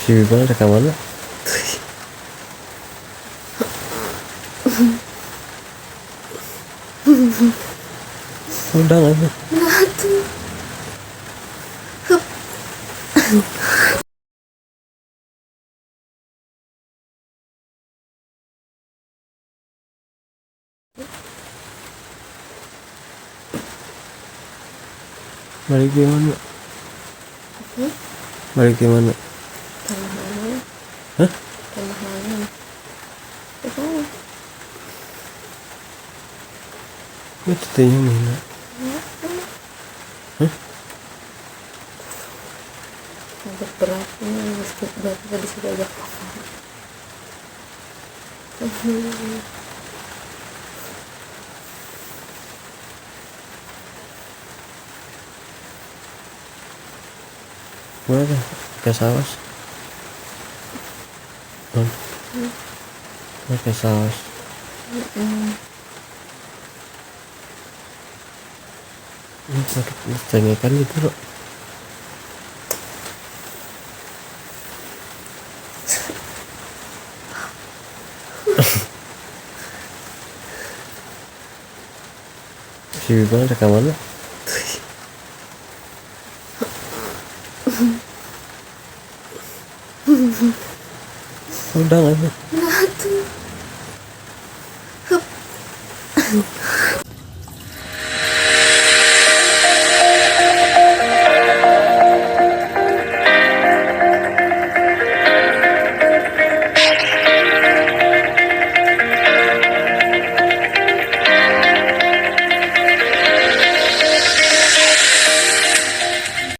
Si Bima rekaman lah. Udah nggak sih? Balik gimana? Balik gimana? Tanah lain. Hah? Tanah lain. Itu Itu tanya mana? Hah? agak berat nih, meski berat gak bisa diajak papa. Mana tuh? Pakai saus? Pakai saus. Ini pakai cengekan gitu loh. Si Bima rekaman lah. Udah nggak sih?